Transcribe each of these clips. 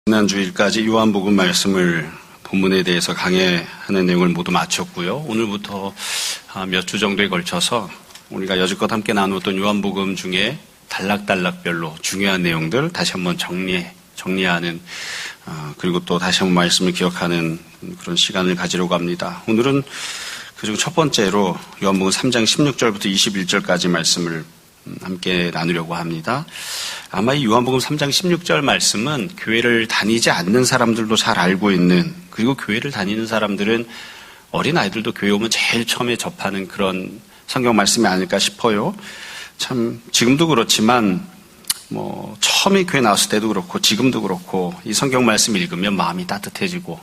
지난 주일까지 요한복음 말씀을 본문에 대해서 강해하는 내용을 모두 마쳤고요. 오늘부터 몇 주 정도에 걸쳐서 우리가 여지껏 함께 나누었던 요한복음 중에 단락별로 중요한 내용들 다시 한번 정리하는 그리고 또 다시 한번 말씀을 기억하는 그런 시간을 가지려고 합니다. 오늘은 그중 첫 번째로 요한복음 3장 16절부터 21절까지 말씀을 함께 나누려고 합니다. 아마 이 요한복음 3장 16절 말씀은 교회를 다니지 않는 사람들도 잘 알고 있는, 그리고 교회를 다니는 사람들은 어린아이들도 교회 오면 제일 처음에 접하는 그런 성경 말씀이 아닐까 싶어요. 참 지금도 그렇지만 처음에 교회 나왔을 때도 그렇고 지금도 그렇고 이 성경 말씀 읽으면 마음이 따뜻해지고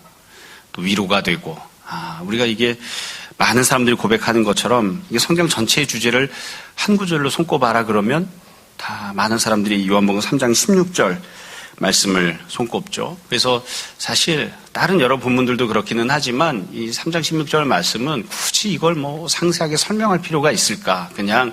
또 위로가 되고, 우리가 이게 많은 사람들이 고백하는 것처럼 이 성경 전체의 주제를 한 구절로 손꼽아라 그러면 다 많은 사람들이 요한복음 3장 16절 말씀을 손꼽죠. 그래서 사실 다른 여러 본문들도 그렇기는 하지만 이 3장 16절 말씀은 굳이 이걸 상세하게 설명할 필요가 있을까? 그냥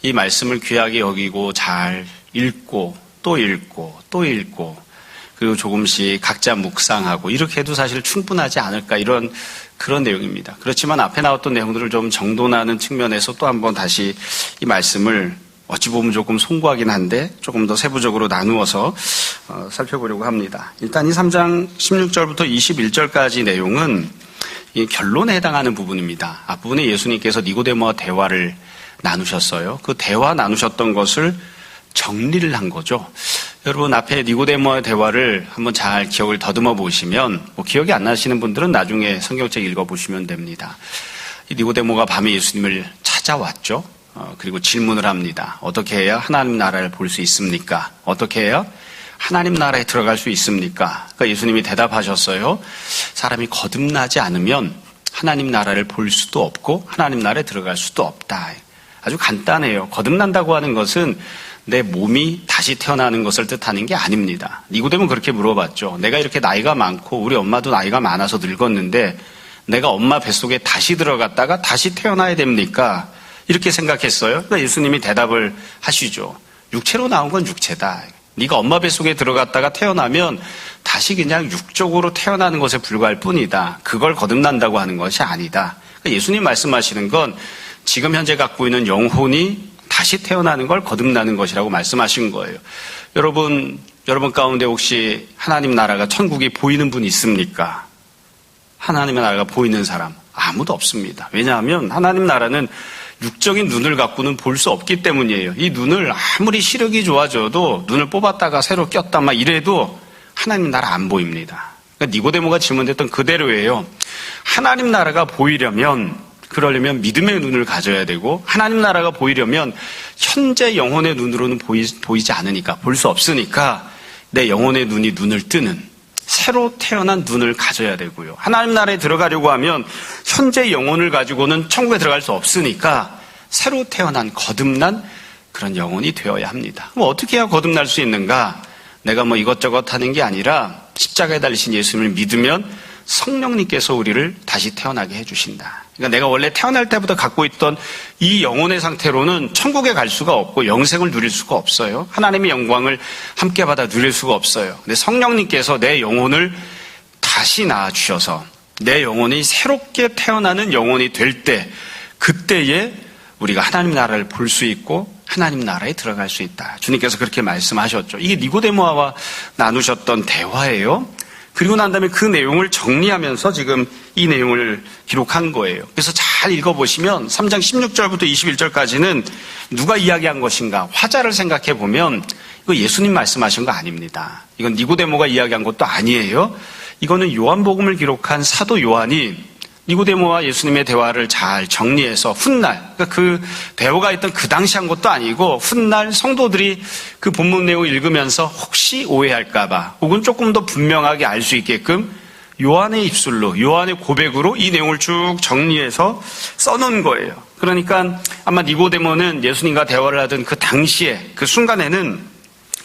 이 말씀을 귀하게 여기고 잘 읽고 또 읽고 또 읽고 그리고 조금씩 각자 묵상하고 이렇게 해도 사실 충분하지 않을까, 이런 그런 내용입니다. 그렇지만 앞에 나왔던 내용들을 좀 정돈하는 측면에서 또 한번 다시 이 말씀을 어찌 보면 조금 송구하긴 한데 조금 더 세부적으로 나누어서 살펴보려고 합니다. 일단 이 3장 16절부터 21절까지 내용은 이 결론에 해당하는 부분입니다. 앞부분에 예수님께서 니고데모와 대화를 나누셨어요. 그 대화 나누셨던 것을 정리를 한 거죠. 여러분, 앞에 니고데모와의 대화를 한번 잘 기억을 더듬어 보시면, 기억이 안 나시는 분들은 나중에 성경책 읽어보시면 됩니다. 이 니고데모가 밤에 예수님을 찾아왔죠. 그리고 질문을 합니다. 어떻게 해야 하나님 나라를 볼 수 있습니까? 어떻게 해야 하나님 나라에 들어갈 수 있습니까? 그러니까 예수님이 대답하셨어요. 사람이 거듭나지 않으면 하나님 나라를 볼 수도 없고 하나님 나라에 들어갈 수도 없다. 아주 간단해요. 거듭난다고 하는 것은 내 몸이 다시 태어나는 것을 뜻하는 게 아닙니다. 니고데모는 그렇게 물어봤죠. 내가 이렇게 나이가 많고 우리 엄마도 나이가 많아서 늙었는데 내가 엄마 뱃속에 다시 들어갔다가 다시 태어나야 됩니까? 이렇게 생각했어요. 그러니까 예수님이 대답을 하시죠. 육체로 나온 건 육체다. 네가 엄마 뱃속에 들어갔다가 태어나면 다시 그냥 육적으로 태어나는 것에 불과할 뿐이다. 그걸 거듭난다고 하는 것이 아니다. 그러니까 예수님 말씀하시는 건 지금 현재 갖고 있는 영혼이 다시 태어나는 걸 거듭나는 것이라고 말씀하신 거예요. 여러분 가운데 혹시 하나님 나라가, 천국이 보이는 분 있습니까? 하나님의 나라가 보이는 사람 아무도 없습니다. 왜냐하면 하나님 나라는 육적인 눈을 갖고는 볼 수 없기 때문이에요. 이 눈을 아무리 시력이 좋아져도 눈을 뽑았다가 새로 꼈다 이래도 하나님 나라 안 보입니다. 그러니까 니고데모가 질문했던 그대로예요. 하나님 나라가 그러려면 믿음의 눈을 가져야 되고, 하나님 나라가 보이려면 현재 영혼의 눈으로는 보이지 않으니까, 볼 수 없으니까 내 영혼의 눈을 뜨는 새로 태어난 눈을 가져야 되고요. 하나님 나라에 들어가려고 하면 현재 영혼을 가지고는 천국에 들어갈 수 없으니까 새로 태어난 거듭난 그런 영혼이 되어야 합니다. 어떻게 해야 거듭날 수 있는가? 내가 이것저것 하는 게 아니라 십자가에 달리신 예수님을 믿으면 성령님께서 우리를 다시 태어나게 해주신다. 그러니까 내가 원래 태어날 때부터 갖고 있던 이 영혼의 상태로는 천국에 갈 수가 없고 영생을 누릴 수가 없어요. 하나님의 영광을 함께 받아 누릴 수가 없어요. 근데 성령님께서 내 영혼을 다시 낳아주셔서 내 영혼이 새롭게 태어나는 영혼이 될 때, 그때에 우리가 하나님 나라를 볼 수 있고 하나님 나라에 들어갈 수 있다. 주님께서 그렇게 말씀하셨죠. 이게 니고데모와 나누셨던 대화예요. 그리고 난 다음에 그 내용을 정리하면서 지금 이 내용을 기록한 거예요. 그래서 잘 읽어보시면 3장 16절부터 21절까지는 누가 이야기한 것인가, 화자를 생각해 보면 이거 예수님 말씀하신 거 아닙니다. 이건 니고데모가 이야기한 것도 아니에요. 이거는 요한복음을 기록한 사도 요한이 니고데모와 예수님의 대화를 잘 정리해서 훗날, 그러니까 그 대화가 있던 그 당시 한 것도 아니고 훗날 성도들이 그 본문 내용을 읽으면서 혹시 오해할까봐 혹은 조금 더 분명하게 알 수 있게끔 요한의 입술로, 요한의 고백으로 이 내용을 쭉 정리해서 써놓은 거예요. 그러니까 아마 니고데모는 예수님과 대화를 하던 그 당시에, 그 순간에는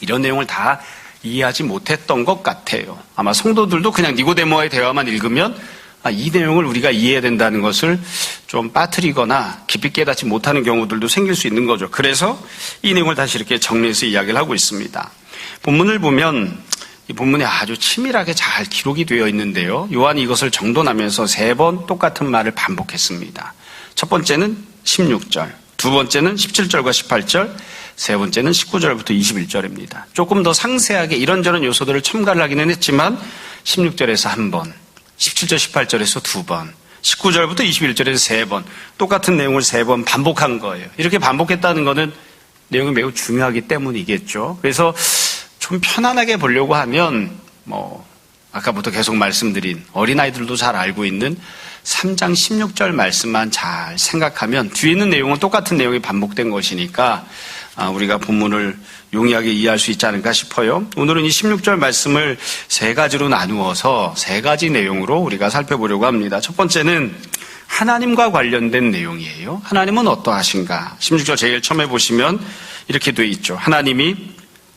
이런 내용을 다 이해하지 못했던 것 같아요. 아마 성도들도 그냥 니고데모와의 대화만 읽으면 이 내용을 우리가 이해해야 된다는 것을 좀 빠뜨리거나 깊이 깨닫지 못하는 경우들도 생길 수 있는 거죠. 그래서 이 내용을 다시 이렇게 정리해서 이야기를 하고 있습니다. 본문을 보면 이 본문에 아주 치밀하게 잘 기록이 되어 있는데요. 요한이 이것을 정돈하면서 3번 똑같은 말을 반복했습니다. 첫 번째는 16절, 두 번째는 17절과 18절, 세 번째는 19절부터 21절입니다. 조금 더 상세하게 이런저런 요소들을 첨가를 하기는 했지만 16절에서 한 번, 17절, 18절에서 2번, 19절부터 21절에서 3번, 똑같은 내용을 3번 반복한 거예요. 이렇게 반복했다는 것은 내용이 매우 중요하기 때문이겠죠. 그래서 좀 편안하게 보려고 하면 아까부터 계속 말씀드린 어린아이들도 잘 알고 있는 3장 16절 말씀만 잘 생각하면 뒤에 있는 내용은 똑같은 내용이 반복된 것이니까 우리가 본문을 용이하게 이해할 수 있지 않을까 싶어요. 오늘은 이 16절 말씀을 3가지로 나누어서 3가지 내용으로 우리가 살펴보려고 합니다. 첫 번째는 하나님과 관련된 내용이에요. 하나님은 어떠하신가? 16절 제일 처음에 보시면 이렇게 돼 있죠. 하나님이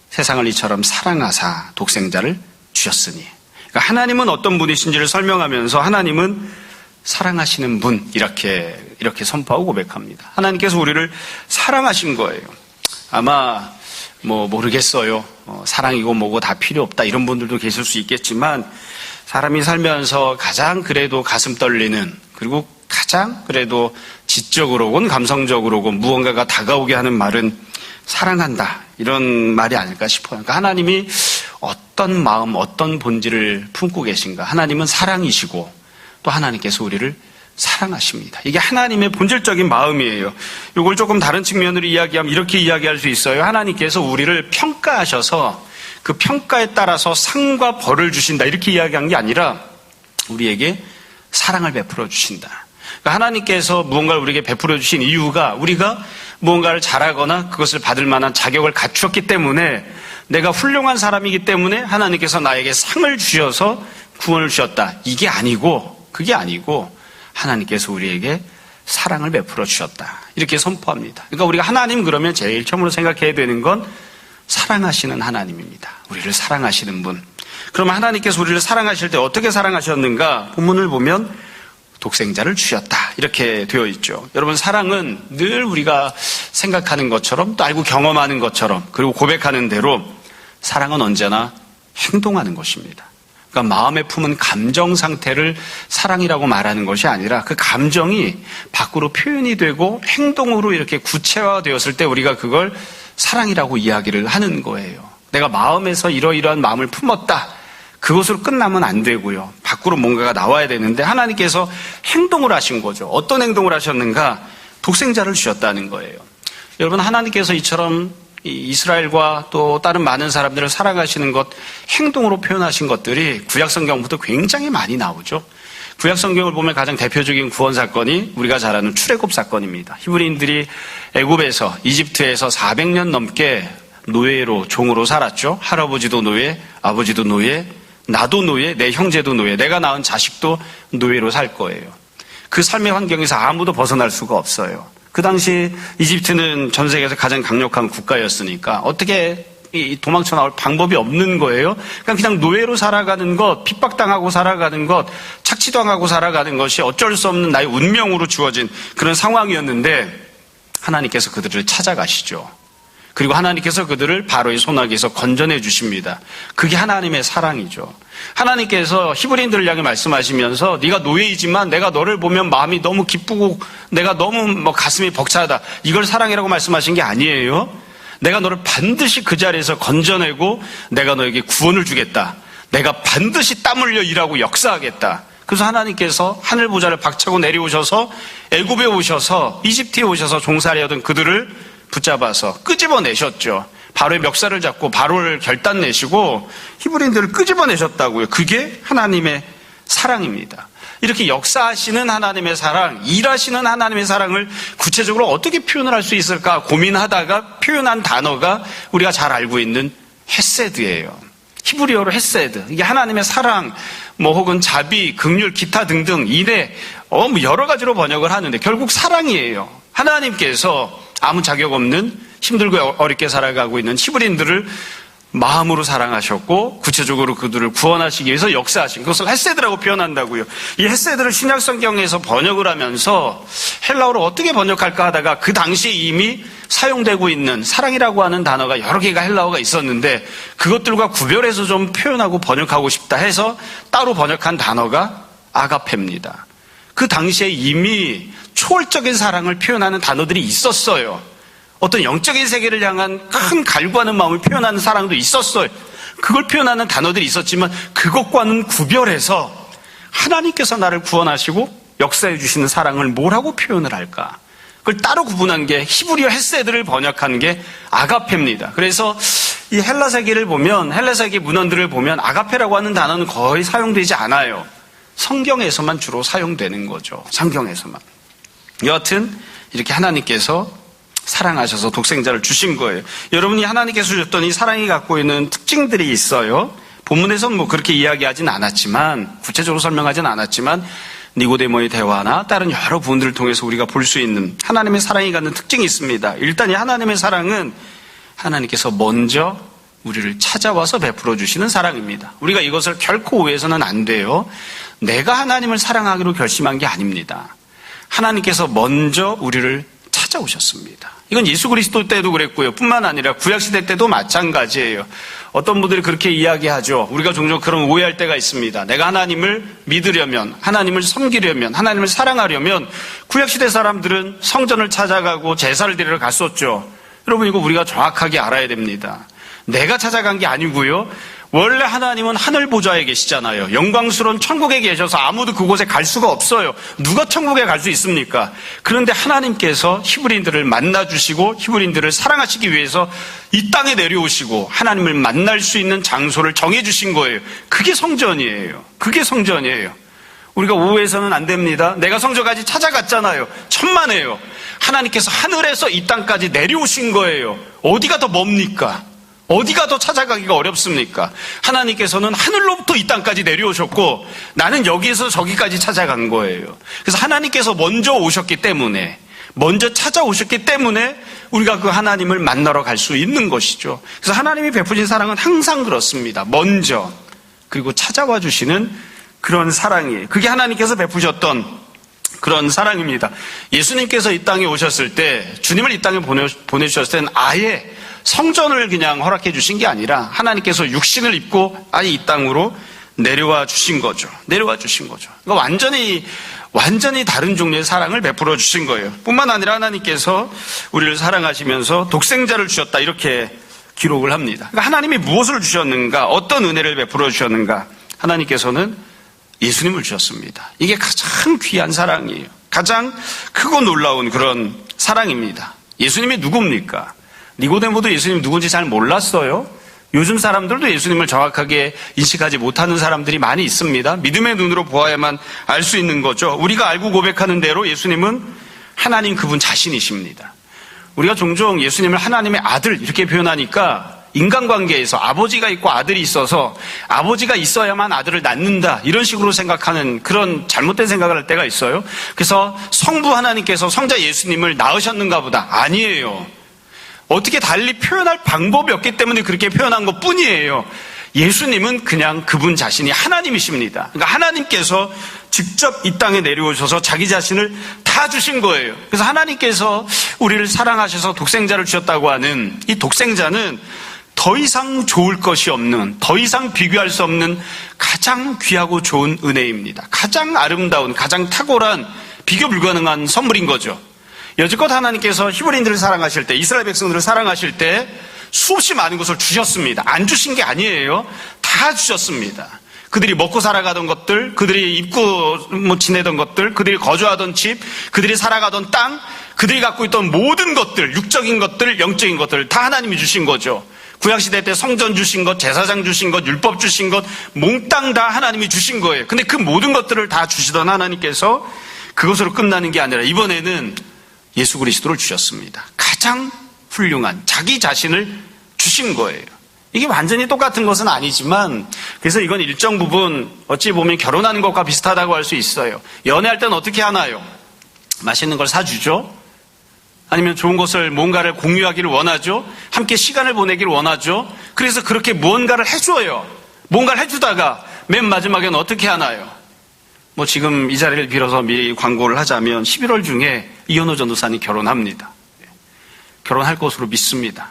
세상을 이처럼 사랑하사 독생자를 주셨으니. 그러니까 하나님은 어떤 분이신지를 설명하면서 하나님은 사랑하시는 분, 이렇게 선포하고 고백합니다. 하나님께서 우리를 사랑하신 거예요. 아마 모르겠어요. 사랑이고 뭐고 다 필요 없다 이런 분들도 계실 수 있겠지만 사람이 살면서 가장 그래도 가슴 떨리는, 그리고 가장 그래도 지적으로 혹은 감성적으로 혹은 무언가가 다가오게 하는 말은 사랑한다, 이런 말이 아닐까 싶어요. 그러니까 하나님이 어떤 마음, 어떤 본질을 품고 계신가? 하나님은 사랑이시고 또 하나님께서 우리를 사랑하십니다. 이게 하나님의 본질적인 마음이에요. 이걸 조금 다른 측면으로 이야기하면 이렇게 이야기할 수 있어요. 하나님께서 우리를 평가하셔서 그 평가에 따라서 상과 벌을 주신다, 이렇게 이야기한 게 아니라 우리에게 사랑을 베풀어 주신다. 그러니까 하나님께서 무언가를 우리에게 베풀어 주신 이유가 우리가 무언가를 잘하거나 그것을 받을 만한 자격을 갖추었기 때문에, 내가 훌륭한 사람이기 때문에 하나님께서 나에게 상을 주셔서 구원을 주셨다, 이게 아니고, 그게 아니고 하나님께서 우리에게 사랑을 베풀어 주셨다, 이렇게 선포합니다. 그러니까 우리가 하나님 그러면 제일 처음으로 생각해야 되는 건 사랑하시는 하나님입니다. 우리를 사랑하시는 분. 그러면 하나님께서 우리를 사랑하실 때 어떻게 사랑하셨는가? 본문을 보면 독생자를 주셨다, 이렇게 되어 있죠. 여러분, 사랑은 늘 우리가 생각하는 것처럼 또 알고 경험하는 것처럼, 그리고 고백하는 대로 사랑은 언제나 행동하는 것입니다. 그러니까 마음에 품은 감정 상태를 사랑이라고 말하는 것이 아니라 그 감정이 밖으로 표현이 되고 행동으로 이렇게 구체화되었을 때 우리가 그걸 사랑이라고 이야기를 하는 거예요. 내가 마음에서 이러이러한 마음을 품었다, 그것으로 끝나면 안 되고요. 밖으로 뭔가가 나와야 되는데 하나님께서 행동을 하신 거죠. 어떤 행동을 하셨는가? 독생자를 주셨다는 거예요. 여러분, 하나님께서 이처럼 이스라엘과 또 다른 많은 사람들을 사랑하시는 것, 행동으로 표현하신 것들이 구약성경부터 굉장히 많이 나오죠. 구약성경을 보면 가장 대표적인 구원 사건이 우리가 잘 아는 출애굽 사건입니다. 히브리인들이 애굽에서, 이집트에서 400년 넘게 노예로, 종으로 살았죠. 할아버지도 노예, 아버지도 노예, 나도 노예, 내 형제도 노예, 내가 낳은 자식도 노예로 살 거예요. 그 삶의 환경에서 아무도 벗어날 수가 없어요. 그 당시 이집트는 전 세계에서 가장 강력한 국가였으니까 어떻게 도망쳐 나올 방법이 없는 거예요. 그냥 노예로 살아가는 것, 핍박당하고 살아가는 것, 착취당하고 살아가는 것이 어쩔 수 없는 나의 운명으로 주어진 그런 상황이었는데 하나님께서 그들을 찾아가시죠. 그리고 하나님께서 그들을 바로의 손아귀에서 건져내 주십니다. 그게 하나님의 사랑이죠. 하나님께서 히브리인들을 향해 말씀하시면서 네가 노예이지만 내가 너를 보면 마음이 너무 기쁘고 내가 너무 가슴이 벅차다, 이걸 사랑이라고 말씀하신 게 아니에요. 내가 너를 반드시 그 자리에서 건져내고 내가 너에게 구원을 주겠다. 내가 반드시 땀 흘려 일하고 역사하겠다. 그래서 하나님께서 하늘 보좌를 박차고 내려오셔서 애굽에 오셔서 이집트에 오셔서 종살이 하던 그들을 붙잡아서 끄집어내셨죠. 바로의 멱살을 잡고 바로를 결단내시고 히브리인들을 끄집어내셨다고요. 그게 하나님의 사랑입니다. 이렇게 역사하시는 하나님의 사랑, 일하시는 하나님의 사랑을 구체적으로 어떻게 표현을 할 수 있을까 고민하다가 표현한 단어가 우리가 잘 알고 있는 헤세드예요. 히브리어로 헤세드. 이게 하나님의 사랑, 혹은 자비, 긍휼, 기타 등등 인해 여러 가지로 번역을 하는데 결국 사랑이에요. 하나님께서 아무 자격 없는 힘들고 어렵게 살아가고 있는 히브리인들을 마음으로 사랑하셨고 구체적으로 그들을 구원하시기 위해서 역사하신 그것을 헤세드라고 표현한다고요. 이 헤세드를 신약 성경에서 번역을 하면서 헬라어로 어떻게 번역할까 하다가 그 당시에 이미 사용되고 있는 사랑이라고 하는 단어가 여러 개가 헬라어가 있었는데 그것들과 구별해서 좀 표현하고 번역하고 싶다 해서 따로 번역한 단어가 아가페입니다. 그 당시에 이미 초월적인 사랑을 표현하는 단어들이 있었어요. 어떤 영적인 세계를 향한 큰 갈구하는 마음을 표현하는 사랑도 있었어요. 그걸 표현하는 단어들이 있었지만 그것과는 구별해서 하나님께서 나를 구원하시고 역사해 주시는 사랑을 뭐라고 표현을 할까? 그걸 따로 구분한 게 히브리어 헤세드를 번역한 게 아가페입니다. 그래서 이 헬라 세계를 보면 헬라 세계 문헌들을 보면 아가페라고 하는 단어는 거의 사용되지 않아요. 성경에서만 주로 사용되는 거죠. 성경에서만. 여하튼 이렇게 하나님께서 사랑하셔서 독생자를 주신 거예요. 여러분이 하나님께서 주셨던 이 사랑이 갖고 있는 특징들이 있어요. 본문에서는 뭐 그렇게 이야기하진 않았지만 구체적으로 설명하진 않았지만 니고데모의 대화나 다른 여러 부분들을 통해서 우리가 볼 수 있는 하나님의 사랑이 갖는 특징이 있습니다. 일단 이 하나님의 사랑은 하나님께서 먼저 우리를 찾아와서 베풀어 주시는 사랑입니다. 우리가 이것을 결코 오해해서는 안 돼요. 내가 하나님을 사랑하기로 결심한 게 아닙니다. 하나님께서 먼저 우리를 찾아오셨습니다. 이건 예수 그리스도 때도 그랬고요. 뿐만 아니라 구약시대 때도 마찬가지예요. 어떤 분들이 그렇게 이야기하죠. 우리가 종종 그런 오해할 때가 있습니다. 내가 하나님을 믿으려면, 하나님을 섬기려면, 하나님을 사랑하려면 구약시대 사람들은 성전을 찾아가고 제사를 드리러 갔었죠. 여러분 이거 우리가 정확하게 알아야 됩니다. 내가 찾아간 게 아니고요. 원래 하나님은 하늘 보좌에 계시잖아요. 영광스러운 천국에 계셔서 아무도 그곳에 갈 수가 없어요. 누가 천국에 갈 수 있습니까? 그런데 하나님께서 히브리인들을 만나주시고 히브리인들을 사랑하시기 위해서 이 땅에 내려오시고 하나님을 만날 수 있는 장소를 정해주신 거예요. 그게 성전이에요. 그게 성전이에요. 우리가 오해해서는 안 됩니다. 내가 성전까지 찾아갔잖아요. 천만에요. 하나님께서 하늘에서 이 땅까지 내려오신 거예요. 어디가 더 멉니까? 어디가 더 찾아가기가 어렵습니까? 하나님께서는 하늘로부터 이 땅까지 내려오셨고 나는 여기에서 저기까지 찾아간 거예요. 그래서 하나님께서 먼저 오셨기 때문에 먼저 찾아오셨기 때문에 우리가 그 하나님을 만나러 갈 수 있는 것이죠. 그래서 하나님이 베푸신 사랑은 항상 그렇습니다. 먼저 그리고 찾아와 주시는 그런 사랑이에요. 그게 하나님께서 베푸셨던 그런 사랑입니다. 예수님께서 이 땅에 오셨을 때 주님을 이 땅에 보내주셨을 때는 아예 성전을 그냥 허락해 주신 게 아니라 하나님께서 육신을 입고 아예 이 땅으로 내려와 주신 거죠. 내려와 주신 거죠. 그러니까 완전히 다른 종류의 사랑을 베풀어 주신 거예요. 뿐만 아니라 하나님께서 우리를 사랑하시면서 독생자를 주셨다 이렇게 기록을 합니다. 그러니까 하나님이 무엇을 주셨는가, 어떤 은혜를 베풀어 주셨는가? 하나님께서는 예수님을 주셨습니다. 이게 가장 귀한 사랑이에요. 가장 크고 놀라운 그런 사랑입니다. 예수님이 누굽니까? 니고데모도 예수님 누군지 잘 몰랐어요. 요즘 사람들도 예수님을 정확하게 인식하지 못하는 사람들이 많이 있습니다. 믿음의 눈으로 보아야만 알 수 있는 거죠. 우리가 알고 고백하는 대로 예수님은 하나님 그분 자신이십니다. 우리가 종종 예수님을 하나님의 아들 이렇게 표현하니까 인간관계에서 아버지가 있고 아들이 있어서 아버지가 있어야만 아들을 낳는다 이런 식으로 생각하는 그런 잘못된 생각을 할 때가 있어요. 그래서 성부 하나님께서 성자 예수님을 낳으셨는가 보다. 아니에요. 어떻게 달리 표현할 방법이 없기 때문에 그렇게 표현한 것 뿐이에요. 예수님은 그냥 그분 자신이 하나님이십니다. 그러니까 하나님께서 직접 이 땅에 내려오셔서 자기 자신을 다 주신 거예요. 그래서 하나님께서 우리를 사랑하셔서 독생자를 주셨다고 하는 이 독생자는 더 이상 좋을 것이 없는, 더 이상 비교할 수 없는 가장 귀하고 좋은 은혜입니다. 가장 아름다운, 가장 탁월한, 비교 불가능한 선물인 거죠. 여지껏 하나님께서 히브리인들을 사랑하실 때, 이스라엘 백성들을 사랑하실 때 수없이 많은 것을 주셨습니다. 안 주신 게 아니에요. 다 주셨습니다. 그들이 먹고 살아가던 것들, 그들이 입고 지내던 것들, 그들이 거주하던 집, 그들이 살아가던 땅, 그들이 갖고 있던 모든 것들, 육적인 것들, 영적인 것들 다 하나님이 주신 거죠. 구약시대 때 성전 주신 것, 제사장 주신 것, 율법 주신 것, 몽땅 다 하나님이 주신 거예요. 근데 그 모든 것들을 다 주시던 하나님께서 그것으로 끝나는 게 아니라 이번에는 예수 그리스도를 주셨습니다. 가장 훌륭한 자기 자신을 주신 거예요. 이게 완전히 똑같은 것은 아니지만 그래서 이건 일정 부분 어찌 보면 결혼하는 것과 비슷하다고 할 수 있어요. 연애할 때는 어떻게 하나요? 맛있는 걸 사주죠. 아니면 좋은 것을 뭔가를 공유하기를 원하죠. 함께 시간을 보내기를 원하죠. 그래서 그렇게 무언가를 해줘요. 뭔가를 해주다가 맨 마지막에는 어떻게 하나요? 뭐 지금 이 자리를 빌어서 미리 광고를 하자면 11월 중에 이현호 전도사님 결혼합니다. 결혼할 것으로 믿습니다.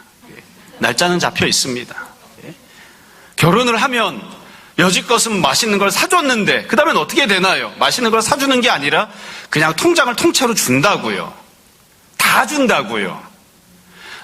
날짜는 잡혀 있습니다. 결혼을 하면 여지껏은 맛있는 걸 사줬는데 그 다음엔 어떻게 되나요? 맛있는 걸 사주는 게 아니라 그냥 통장을 통째로 준다고요. 다 준다고요.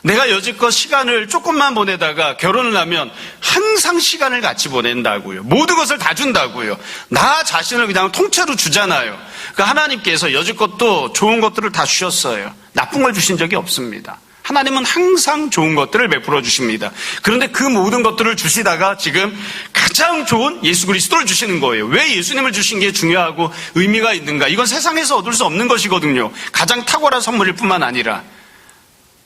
내가 여지껏 시간을 조금만 보내다가 결혼을 하면 항상 시간을 같이 보낸다고요. 모든 것을 다 준다고요. 나 자신을 그냥 통째로 주잖아요. 그러니까 하나님께서 여지껏 또 좋은 것들을 다 주셨어요. 나쁜 걸 주신 적이 없습니다. 하나님은 항상 좋은 것들을 베풀어 주십니다. 그런데 그 모든 것들을 주시다가 지금 가장 좋은 예수 그리스도를 주시는 거예요. 왜 예수님을 주신 게 중요하고 의미가 있는가? 이건 세상에서 얻을 수 없는 것이거든요. 가장 탁월한 선물일 뿐만 아니라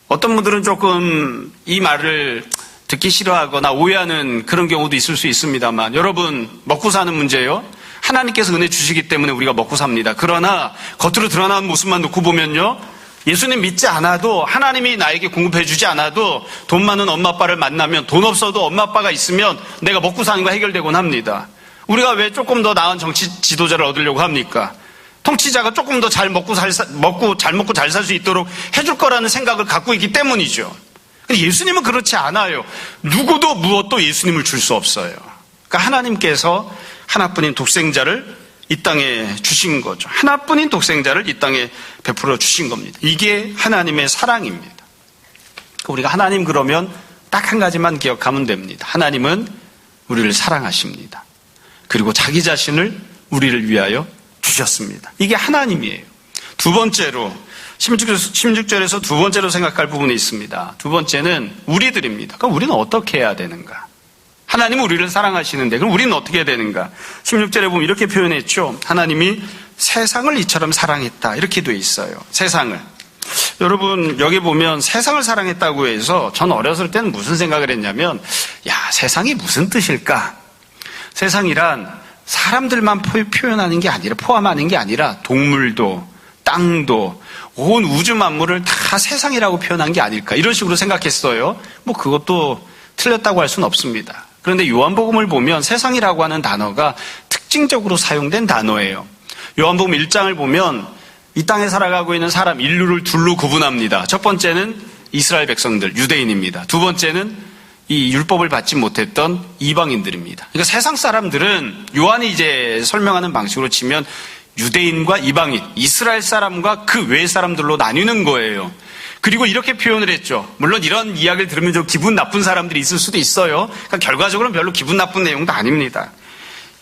어떤 분들은 조금 이 말을 듣기 싫어하거나 오해하는 그런 경우도 있을 수 있습니다만 여러분, 먹고 사는 문제요. 하나님께서 은혜 주시기 때문에 우리가 먹고 삽니다. 그러나 겉으로 드러나는 모습만 놓고 보면요, 예수님 믿지 않아도, 하나님이 나에게 공급해 주지 않아도 돈 많은 엄마 아빠를 만나면, 돈 없어도 엄마 아빠가 있으면 내가 먹고 사는 거 해결되곤 합니다. 우리가 왜 조금 더 나은 정치 지도자를 얻으려고 합니까? 통치자가 조금 더 잘 먹고 잘 살 수 있도록 해줄 거라는 생각을 갖고 있기 때문이죠. 근데 예수님은 그렇지 않아요. 누구도 무엇도 예수님을 줄 수 없어요. 그러니까 하나님께서 하나뿐인 독생자를 이 땅에 주신 거죠. 하나뿐인 독생자를 이 땅에 베풀어 주신 겁니다. 이게 하나님의 사랑입니다. 우리가 하나님 그러면 딱 한 가지만 기억하면 됩니다. 하나님은 우리를 사랑하십니다. 그리고 자기 자신을 우리를 위하여 주셨습니다. 이게 하나님이에요. 두 번째로 16절에서 두 번째로 생각할 부분이 있습니다. 두 번째는 우리들입니다. 그럼 우리는 어떻게 해야 되는가? 하나님은 우리를 사랑하시는데 그럼 우리는 어떻게 해야 되는가? 16절에 보면 이렇게 표현했죠. 하나님이 세상을 이처럼 사랑했다. 이렇게 돼 있어요. 세상을. 여러분, 여기 보면 세상을 사랑했다고 해서 전 어렸을 때는 무슨 생각을 했냐면, 야, 세상이 무슨 뜻일까? 세상이란 사람들만 표현하는 게 아니라, 포함하는 게 아니라 동물도 땅도 온 우주 만물을 다 세상이라고 표현한 게 아닐까, 이런 식으로 생각했어요. 뭐 그것도 틀렸다고 할 수는 없습니다. 그런데 요한복음을 보면 세상이라고 하는 단어가 특징적으로 사용된 단어예요. 요한복음 1장을 보면 이 땅에 살아가고 있는 사람 인류를 둘로 구분합니다. 첫 번째는 이스라엘 백성들, 유대인입니다. 두 번째는 이 율법을 받지 못했던 이방인들입니다. 그러니까 세상 사람들은 요한이 이제 설명하는 방식으로 치면 유대인과 이방인, 이스라엘 사람과 그 외 사람들로 나뉘는 거예요. 그리고 이렇게 표현을 했죠. 물론 이런 이야기를 들으면 좀 기분 나쁜 사람들이 있을 수도 있어요. 그러니까 결과적으로는 별로 기분 나쁜 내용도 아닙니다.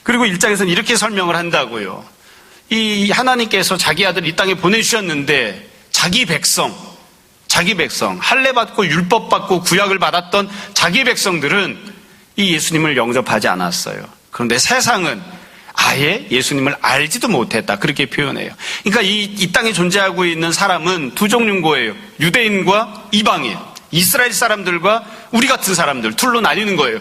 그리고 1장에서는 이렇게 설명을 한다고요. 이 하나님께서 자기 아들 이 땅에 보내주셨는데 자기 백성, 할례 받고 율법 받고 구약을 받았던 자기 백성들은 이 예수님을 영접하지 않았어요. 그런데 세상은 아예 예수님을 알지도 못했다. 그렇게 표현해요. 그러니까 이 땅에 존재하고 있는 사람은 두 종류인 거예요. 유대인과 이방인, 이스라엘 사람들과 우리 같은 사람들, 둘로 나뉘는 거예요.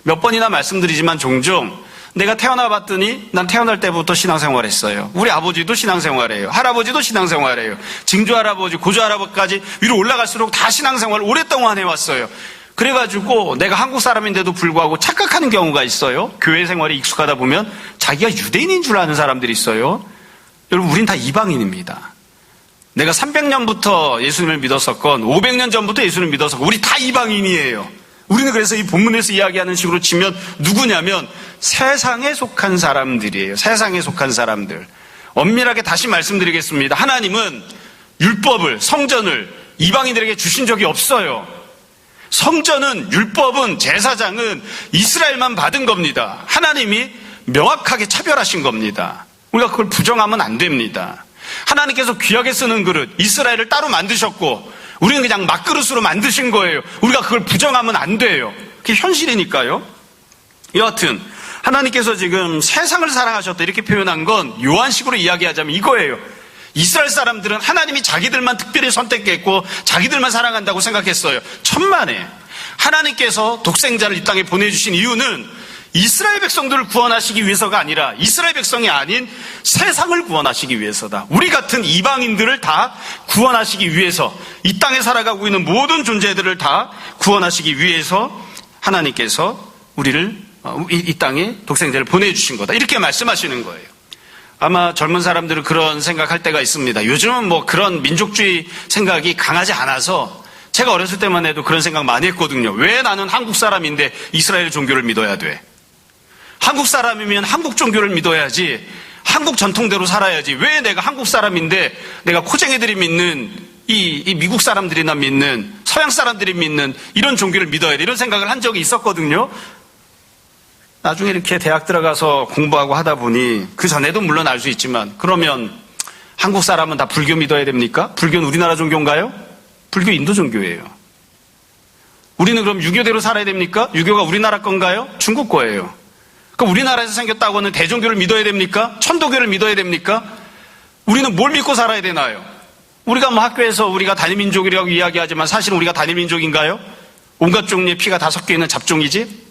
몇 번이나 말씀드리지만 종종 내가 태어나 봤더니 난 태어날 때부터 신앙생활 했어요. 우리 아버지도 신앙생활해요. 할아버지도 신앙생활해요. 증조할아버지, 고조할아버지까지 위로 올라갈수록 다 신앙생활을 오랫동안 해왔어요. 그래가지고 내가 한국 사람인데도 불구하고 착각하는 경우가 있어요. 교회 생활에 익숙하다 보면 자기가 유대인인 줄 아는 사람들이 있어요. 여러분, 우린 다 이방인입니다. 내가 300년부터 예수님을 믿었었건 500년 전부터 예수님을 믿었었건 우리 다 이방인이에요. 우리는 그래서 이 본문에서 이야기하는 식으로 치면 누구냐면 세상에 속한 사람들이에요. 세상에 속한 사람들. 엄밀하게 다시 말씀드리겠습니다. 하나님은 율법을, 성전을 이방인들에게 주신 적이 없어요. 성전은, 율법은, 제사장은 이스라엘만 받은 겁니다. 하나님이 명확하게 차별하신 겁니다. 우리가 그걸 부정하면 안 됩니다. 하나님께서 귀하게 쓰는 그릇, 이스라엘을 따로 만드셨고 우리는 그냥 막그릇으로 만드신 거예요. 우리가 그걸 부정하면 안 돼요. 그게 현실이니까요. 여하튼 하나님께서 지금 세상을 사랑하셨다 이렇게 표현한 건 요한식으로 이야기하자면 이거예요. 이스라엘 사람들은 하나님이 자기들만 특별히 선택했고 자기들만 사랑한다고 생각했어요. 천만에 하나님께서 독생자를 이 땅에 보내주신 이유는 이스라엘 백성들을 구원하시기 위해서가 아니라 이스라엘 백성이 아닌 세상을 구원하시기 위해서다. 우리 같은 이방인들을 다 구원하시기 위해서, 이 땅에 살아가고 있는 모든 존재들을 다 구원하시기 위해서 하나님께서 우리를 이 땅에 독생자를 보내주신 거다. 이렇게 말씀하시는 거예요. 아마 젊은 사람들은 그런 생각할 때가 있습니다. 요즘은 뭐 그런 민족주의 생각이 강하지 않아서 제가 어렸을 때만 해도 그런 생각 많이 했거든요. 왜 나는 한국 사람인데 이스라엘 종교를 믿어야 돼? 한국 사람이면 한국 종교를 믿어야지, 한국 전통대로 살아야지. 왜 내가 한국 사람인데 내가 코쟁이들이 믿는 이 미국 사람들이나 믿는 서양 사람들이 믿는 이런 종교를 믿어야 돼? 이런 생각을 한 적이 있었거든요. 나중에 이렇게 대학 들어가서 공부하고 하다 보니, 그 전에도 물론 알 수 있지만, 그러면 한국 사람은 다 불교 믿어야 됩니까? 불교는 우리나라 종교인가요? 불교 인도 종교예요. 우리는 그럼 유교대로 살아야 됩니까? 유교가 우리나라 건가요? 중국 거예요. 그럼 우리나라에서 생겼다고 하는 대종교를 믿어야 됩니까? 천도교를 믿어야 됩니까? 우리는 뭘 믿고 살아야 되나요? 우리가 뭐 학교에서 우리가 단일민족이라고 이야기하지만 사실은 우리가 단일민족인가요? 온갖 종류의 피가 다 섞여 있는 잡종이지?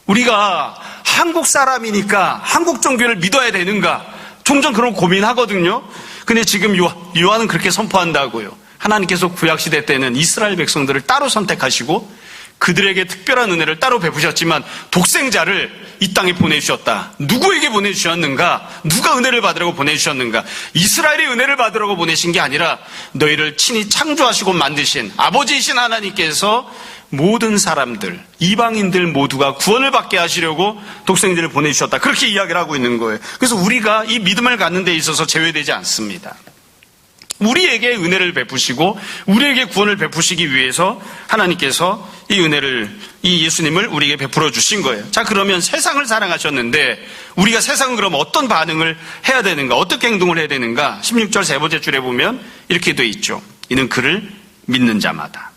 우리가 한국 사람이니까 한국 종교를 믿어야 되는가? 종종 그런 고민하거든요. 근데 지금 요한은 그렇게 선포한다고요. 하나님께서 구약시대 때는 이스라엘 백성들을 따로 선택하시고 그들에게 특별한 은혜를 따로 베푸셨지만 독생자를 이 땅에 보내주셨다. 누구에게 보내주셨는가? 누가 은혜를 받으라고 보내주셨는가? 이스라엘이 은혜를 받으라고 보내신 게 아니라 너희를 친히 창조하시고 만드신 아버지이신 하나님께서 모든 사람들, 이방인들 모두가 구원을 받게 하시려고 독생자를 보내주셨다. 그렇게 이야기를 하고 있는 거예요. 그래서 우리가 이 믿음을 갖는 데 있어서 제외되지 않습니다. 우리에게 은혜를 베푸시고 우리에게 구원을 베푸시기 위해서 하나님께서 이 은혜를, 이 예수님을 우리에게 베풀어 주신 거예요. 자, 그러면 세상을 사랑하셨는데 우리가 세상은 그럼 어떤 반응을 해야 되는가? 어떻게 행동을 해야 되는가? 16절 세 번째 줄에 보면 이렇게 돼 있죠. 이는 그를 믿는 자마다.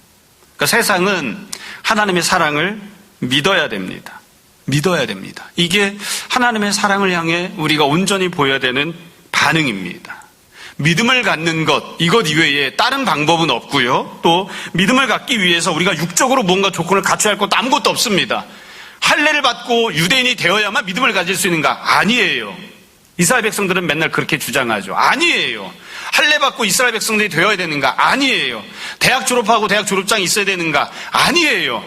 그러니까 세상은 하나님의 사랑을 믿어야 됩니다. 믿어야 됩니다. 이게 하나님의 사랑을 향해 우리가 온전히 보여야 되는 반응입니다. 믿음을 갖는 것, 이것 이외에 다른 방법은 없고요. 또 믿음을 갖기 위해서 우리가 육적으로 뭔가 조건을 갖춰야 할 것도 아무것도 없습니다. 할례를 받고 유대인이 되어야만 믿음을 가질 수 있는가? 아니에요. 이스라엘 백성들은 맨날 그렇게 주장하죠. 아니에요. 할례 받고 이스라엘 백성들이 되어야 되는가? 아니에요. 대학 졸업하고 대학 졸업장이 있어야 되는가? 아니에요.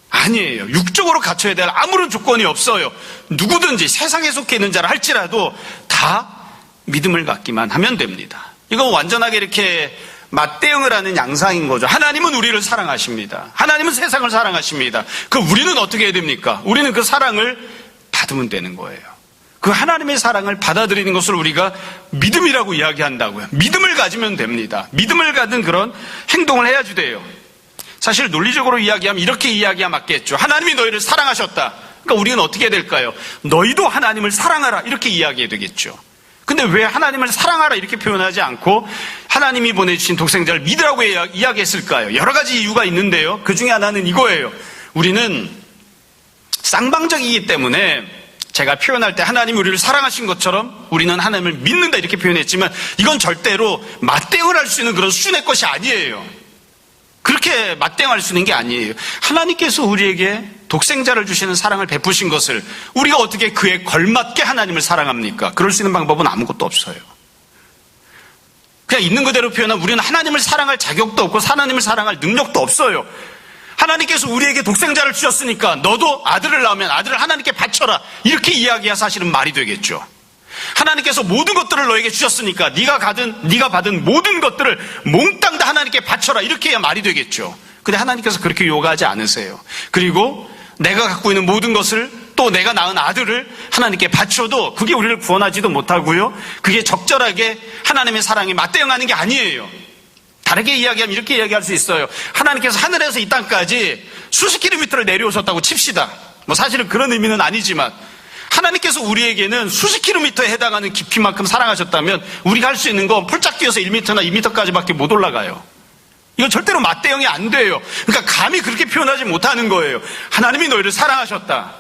아니에요. 육적으로 갖춰야 될 아무런 조건이 없어요. 누구든지 세상에 속해 있는 자라 할지라도 다 믿음을 갖기만 하면 됩니다. 이건 완전하게 이렇게 맞대응을 하는 양상인 거죠. 하나님은 우리를 사랑하십니다. 하나님은 세상을 사랑하십니다. 우리는 어떻게 해야 됩니까? 우리는 그 사랑을 받으면 되는 거예요. 그 하나님의 사랑을 받아들이는 것을 우리가 믿음이라고 이야기한다고요. 믿음을 가지면 됩니다. 믿음을 갖는 그런 행동을 해야지 돼요. 사실 논리적으로 이야기하면 이렇게 이야기가 맞겠죠. 하나님이 너희를 사랑하셨다. 그러니까 우리는 어떻게 해야 될까요? 너희도 하나님을 사랑하라. 이렇게 이야기해야 되겠죠. 근데 왜 하나님을 사랑하라 이렇게 표현하지 않고 하나님이 보내주신 독생자를 믿으라고 이야기했을까요? 여러 가지 이유가 있는데요. 그 중에 하나는 이거예요. 우리는 쌍방적이기 때문에 제가 표현할 때 하나님이 우리를 사랑하신 것처럼 우리는 하나님을 믿는다 이렇게 표현했지만 이건 절대로 맞대응을 할 수 있는 그런 수준의 것이 아니에요. 그렇게 맞대응할 수 있는 게 아니에요. 하나님께서 우리에게 독생자를 주시는 사랑을 베푸신 것을 우리가 어떻게 그에 걸맞게 하나님을 사랑합니까? 그럴 수 있는 방법은 아무것도 없어요. 그냥 있는 그대로 표현하면 우리는 하나님을 사랑할 자격도 없고 하나님을 사랑할 능력도 없어요. 하나님께서 우리에게 독생자를 주셨으니까 너도 아들을 낳으면 아들을 하나님께 바쳐라. 이렇게 이야기해야 사실은 말이 되겠죠. 하나님께서 모든 것들을 너에게 주셨으니까 네가 받은 모든 것들을 몽땅 다 하나님께 바쳐라. 이렇게 해야 말이 되겠죠. 근데 하나님께서 그렇게 요구하지 않으세요. 그리고 내가 갖고 있는 모든 것을 또 내가 낳은 아들을 하나님께 바쳐도 그게 우리를 구원하지도 못하고요. 그게 적절하게 하나님의 사랑에 맞대응하는 게 아니에요. 다르게 이야기하면 이렇게 이야기할 수 있어요. 하나님께서 하늘에서 이 땅까지 수십 킬로미터를 내려오셨다고 칩시다. 뭐 사실은 그런 의미는 아니지만 하나님께서 우리에게는 수십 킬로미터에 해당하는 깊이만큼 사랑하셨다면 우리가 할 수 있는 건 폴짝 뛰어서 1m나 2m까지밖에 못 올라가요. 이건 절대로 맞대응이 안 돼요. 그러니까 감히 그렇게 표현하지 못하는 거예요. 하나님이 너희를 사랑하셨다.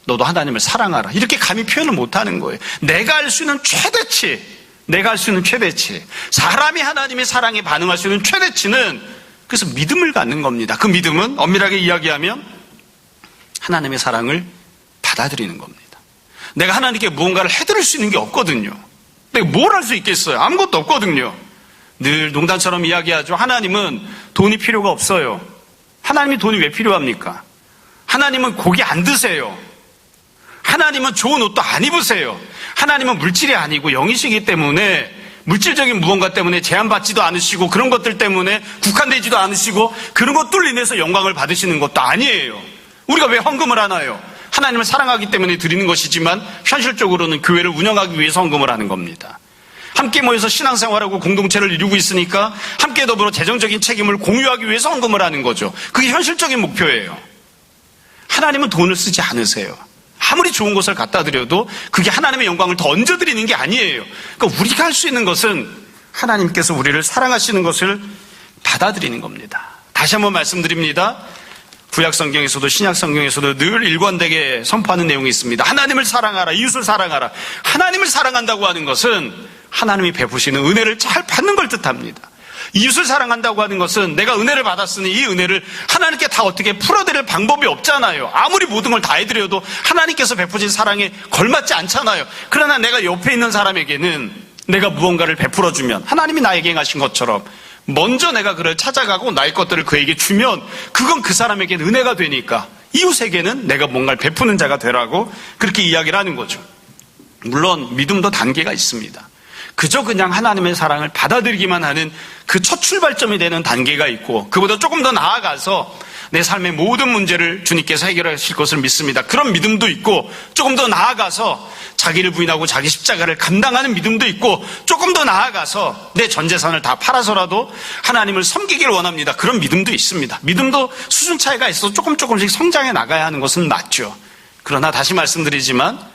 너도 하나님을 사랑하라. 이렇게 감히 표현을 못하는 거예요. 내가 할 수 있는 최대치. 사람이 하나님의 사랑에 반응할 수 있는 최대치는 그래서 믿음을 갖는 겁니다. 그 믿음은 엄밀하게 이야기하면 하나님의 사랑을 받아들이는 겁니다. 내가 하나님께 무언가를 해드릴 수 있는 게 없거든요. 내가 뭘 할 수 있겠어요? 아무것도 없거든요. 늘 농담처럼 이야기하죠. 하나님은 돈이 필요가 없어요. 하나님이 돈이 왜 필요합니까? 하나님은 고기 안 드세요. 하나님은 좋은 옷도 안 입으세요. 하나님은 물질이 아니고 영이시기 때문에 물질적인 무언가 때문에 제한받지도 않으시고 그런 것들 때문에 국한되지도 않으시고 그런 것들로 인해서 영광을 받으시는 것도 아니에요. 우리가 왜 헌금을 하나요? 하나님을 사랑하기 때문에 드리는 것이지만 현실적으로는 교회를 운영하기 위해서 헌금을 하는 겁니다. 함께 모여서 신앙생활하고 공동체를 이루고 있으니까 함께 더불어 재정적인 책임을 공유하기 위해서 헌금을 하는 거죠. 그게 현실적인 목표예요. 하나님은 돈을 쓰지 않으세요. 아무리 좋은 것을 갖다 드려도 그게 하나님의 영광을 더 얹어드리는 게 아니에요. 그러니까 우리가 할 수 있는 것은 하나님께서 우리를 사랑하시는 것을 받아들이는 겁니다. 다시 한번 말씀드립니다. 구약 성경에서도 신약 성경에서도 늘 일관되게 선포하는 내용이 있습니다. 하나님을 사랑하라, 이웃을 사랑하라. 하나님을 사랑한다고 하는 것은 하나님이 베푸시는 은혜를 잘 받는 걸 뜻합니다. 이웃을 사랑한다고 하는 것은 내가 은혜를 받았으니 이 은혜를 하나님께 다 어떻게 풀어드릴 방법이 없잖아요. 아무리 모든 걸 다 해드려도 하나님께서 베푸신 사랑에 걸맞지 않잖아요. 그러나 내가 옆에 있는 사람에게는 내가 무언가를 베풀어주면 하나님이 나에게 행하신 것처럼 먼저 내가 그를 찾아가고 나의 것들을 그에게 주면 그건 그 사람에게는 은혜가 되니까 이웃에게는 내가 뭔가를 베푸는 자가 되라고 그렇게 이야기를 하는 거죠. 물론 믿음도 단계가 있습니다. 그저 그냥 하나님의 사랑을 받아들이기만 하는 그 첫 출발점이 되는 단계가 있고 그보다 조금 더 나아가서 내 삶의 모든 문제를 주님께서 해결하실 것을 믿습니다. 그런 믿음도 있고 조금 더 나아가서 자기를 부인하고 자기 십자가를 감당하는 믿음도 있고 조금 더 나아가서 내 전 재산을 다 팔아서라도 하나님을 섬기기를 원합니다. 그런 믿음도 있습니다. 믿음도 수준 차이가 있어서 조금씩 성장해 나가야 하는 것은 맞죠. 그러나 다시 말씀드리지만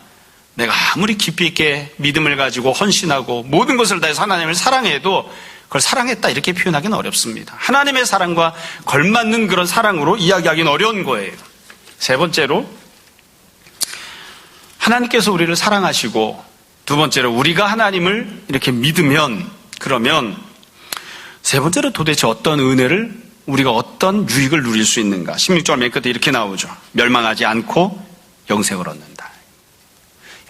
내가 아무리 깊이 있게 믿음을 가지고 헌신하고 모든 것을 다해서 하나님을 사랑해도 그걸 사랑했다 이렇게 표현하기는 어렵습니다. 하나님의 사랑과 걸맞는 그런 사랑으로 이야기하기는 어려운 거예요. 세 번째로 하나님께서 우리를 사랑하시고 두 번째로 우리가 하나님을 이렇게 믿으면 그러면 세 번째로 도대체 어떤 은혜를 우리가 어떤 유익을 누릴 수 있는가. 16절 맨 끝에 이렇게 나오죠. 멸망하지 않고 영생을 얻는다.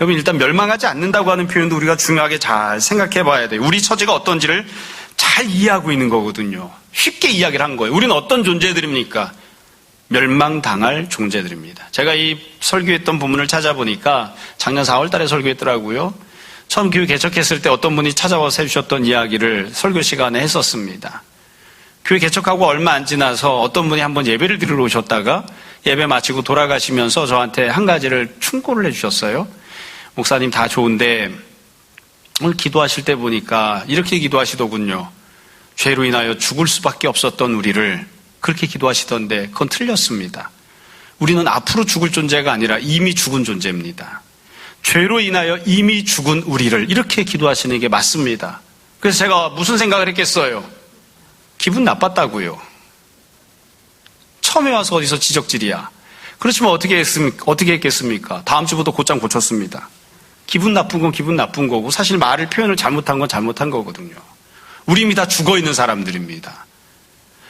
여러분 일단 멸망하지 않는다고 하는 표현도 우리가 중요하게 잘 생각해 봐야 돼요. 우리 처지가 어떤지를 잘 이해하고 있는 거거든요. 쉽게 이야기를 한 거예요. 우리는 어떤 존재들입니까? 멸망당할 존재들입니다. 제가 이 설교했던 부분을 찾아보니까 작년 4월 달에 설교했더라고요. 처음 교회 개척했을 때 어떤 분이 찾아와서 해주셨던 이야기를 설교 시간에 했었습니다. 교회 개척하고 얼마 안 지나서 어떤 분이 한번 예배를 드리러 오셨다가 예배 마치고 돌아가시면서 저한테 한 가지를 충고를 해주셨어요. 목사님 다 좋은데 오늘 기도하실 때 보니까 이렇게 기도하시더군요. 죄로 인하여 죽을 수밖에 없었던 우리를 그렇게 기도하시던데 그건 틀렸습니다. 우리는 앞으로 죽을 존재가 아니라 이미 죽은 존재입니다. 죄로 인하여 이미 죽은 우리를 이렇게 기도하시는 게 맞습니다. 그래서 제가 무슨 생각을 했겠어요? 기분 나빴다고요. 처음에 와서 어디서 지적질이야. 그렇지만 어떻게 했겠습니까? 다음 주부터 곧장 고쳤습니다. 기분 나쁜 건 기분 나쁜 거고 사실 말을 표현을 잘못한 건 잘못한 거거든요. 우리 이미 다 죽어있는 사람들입니다.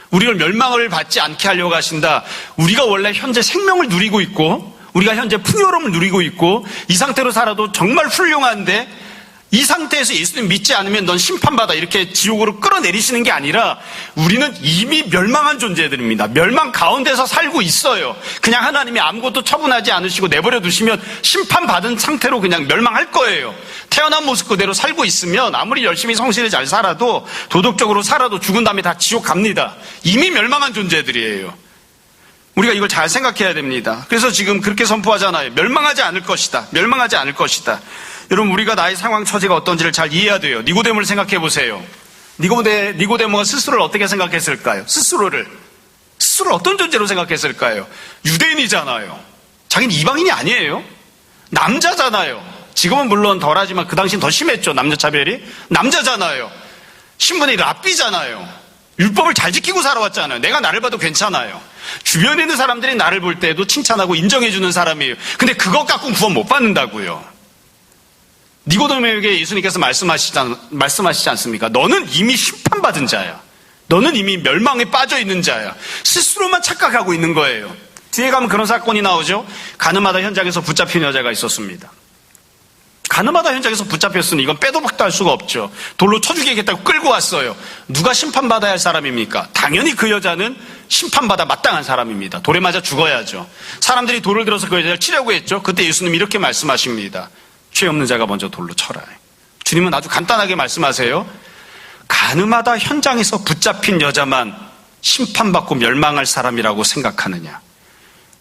우리를 멸망을 받지 않게 하려고 하신다. 우리가 원래 현재 생명을 누리고 있고 우리가 현재 풍요로움을 누리고 있고 이 상태로 살아도 정말 훌륭한데 이 상태에서 예수님 믿지 않으면 넌 심판받아 이렇게 지옥으로 끌어내리시는 게 아니라 우리는 이미 멸망한 존재들입니다. 멸망 가운데서 살고 있어요. 그냥 하나님이 아무것도 처분하지 않으시고 내버려 두시면 심판받은 상태로 그냥 멸망할 거예요. 태어난 모습 그대로 살고 있으면 아무리 열심히 성실히 잘 살아도 도덕적으로 살아도 죽은 다음에 다 지옥 갑니다. 이미 멸망한 존재들이에요. 우리가 이걸 잘 생각해야 됩니다. 그래서 지금 그렇게 선포하잖아요. 멸망하지 않을 것이다. 멸망하지 않을 것이다. 여러분 우리가 나의 상황 처지가 어떤지를 잘 이해해야 돼요. 니고데모를 생각해 보세요. 니고데모가 스스로를 어떻게 생각했을까요? 스스로를 어떤 존재로 생각했을까요? 유대인이잖아요. 자기는 이방인이 아니에요. 남자잖아요. 지금은 물론 덜하지만 그 당시는 더 심했죠. 남녀 차별이. 남자잖아요. 신분이 랍비잖아요. 율법을 잘 지키고 살아왔잖아요. 내가 나를 봐도 괜찮아요. 주변에 있는 사람들이 나를 볼 때도 칭찬하고 인정해주는 사람이에요. 근데 그것 갖고는 구원 못 받는다고요. 니고데모에게 예수님께서 말씀하시지 않습니까? 너는 이미 심판받은 자야. 너는 이미 멸망에 빠져 있는 자야. 스스로만 착각하고 있는 거예요. 뒤에 가면 그런 사건이 나오죠. 가늠하다 현장에서 붙잡힌 여자가 있었습니다. 가늠하다 현장에서 붙잡혔으니 이건 빼도 박도 할 수가 없죠. 돌로 쳐 죽이겠다고 끌고 왔어요. 누가 심판받아야 할 사람입니까? 당연히 그 여자는 심판받아 마땅한 사람입니다. 돌에 맞아 죽어야죠. 사람들이 돌을 들어서 그 여자를 치려고 했죠. 그때 예수님이 이렇게 말씀하십니다. 죄 없는 자가 먼저 돌로 쳐라. 주님은 아주 간단하게 말씀하세요. 가늠하다 현장에서 붙잡힌 여자만 심판받고 멸망할 사람이라고 생각하느냐?